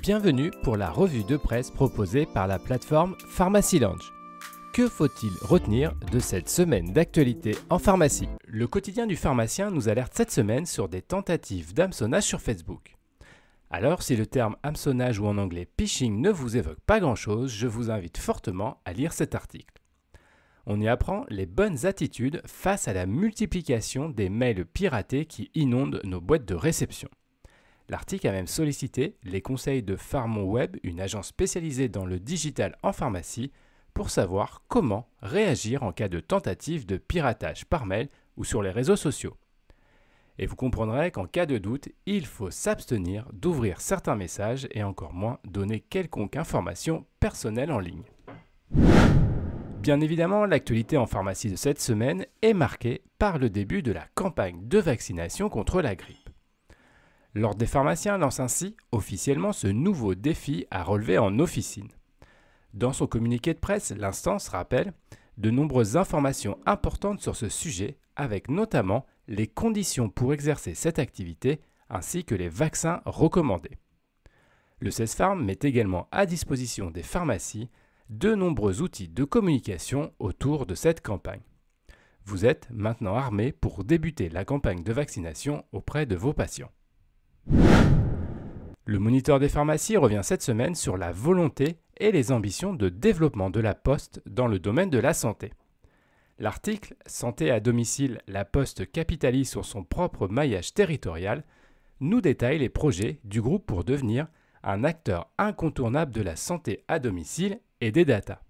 Bienvenue pour la revue de presse proposée par la plateforme Pharmacy Lounge. Que faut-il retenir de cette semaine d'actualité en pharmacie? Le quotidien du pharmacien nous alerte cette semaine sur des tentatives d'hameçonnage sur Facebook. Alors, si le terme hameçonnage ou en anglais phishing ne vous évoque pas grand-chose, je vous invite fortement à lire cet article. On y apprend les bonnes attitudes face à la multiplication des mails piratés qui inondent nos boîtes de réception. L'article a même sollicité les conseils de PharmonWeb, une agence spécialisée dans le digital en pharmacie, pour savoir comment réagir en cas de tentative de piratage par mail ou sur les réseaux sociaux. Et vous comprendrez qu'en cas de doute, il faut s'abstenir d'ouvrir certains messages et encore moins donner quelconque information personnelle en ligne. Bien évidemment, l'actualité en pharmacie de cette semaine est marquée par le début de la campagne de vaccination contre la grippe. L'Ordre des pharmaciens lance ainsi officiellement ce nouveau défi à relever en officine. Dans son communiqué de presse, l'instance rappelle de nombreuses informations importantes sur ce sujet, avec notamment les conditions pour exercer cette activité ainsi que les vaccins recommandés. Le CESPharm met également à disposition des pharmacies de nombreux outils de communication autour de cette campagne. Vous êtes maintenant armés pour débuter la campagne de vaccination auprès de vos patients. Le Moniteur des pharmacies revient cette semaine sur la volonté et les ambitions de développement de la Poste dans le domaine de la santé. L'article « Santé à domicile, la Poste capitalise sur son propre maillage territorial » nous détaille les projets du groupe pour devenir un acteur incontournable de la santé à domicile et des datas.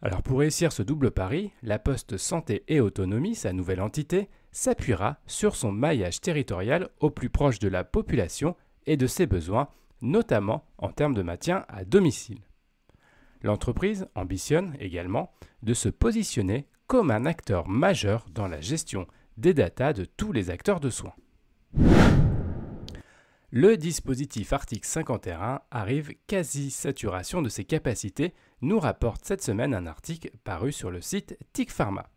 Alors pour réussir ce double pari, la Poste Santé et Autonomie, sa nouvelle entité, s'appuiera sur son maillage territorial au plus proche de la population et de ses besoins, notamment en termes de maintien à domicile. L'entreprise ambitionne également de se positionner comme un acteur majeur dans la gestion des datas de tous les acteurs de soins. Le dispositif Article 51 arrive quasi-saturation de ses capacités, nous rapporte cette semaine un article paru sur le site TIC Pharma.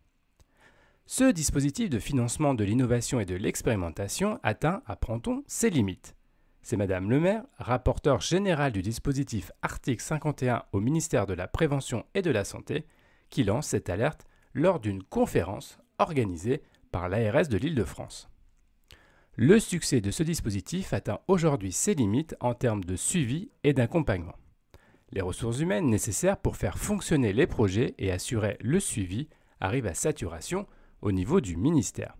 Ce dispositif de financement de l'innovation et de l'expérimentation atteint, apprend-on, ses limites. C'est Madame Lemaire, rapporteure générale du dispositif Article 51 au ministère de la Prévention et de la Santé, qui lance cette alerte lors d'une conférence organisée par l'ARS de l'Île-de-France. Le succès de ce dispositif atteint aujourd'hui ses limites en termes de suivi et d'accompagnement. Les ressources humaines nécessaires pour faire fonctionner les projets et assurer le suivi arrivent à saturation au niveau du ministère.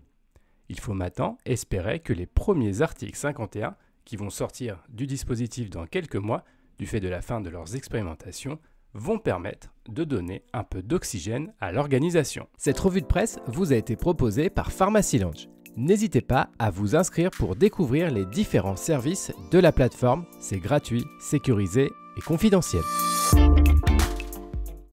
Il faut maintenant espérer que les premiers articles 51 qui vont sortir du dispositif dans quelques mois, du fait de la fin de leurs expérimentations, vont permettre de donner un peu d'oxygène à l'organisation. Cette revue de presse vous a été proposée par Pharmacy Lounge. N'hésitez pas à vous inscrire pour découvrir les différents services de la plateforme. C'est gratuit, sécurisé et confidentiel.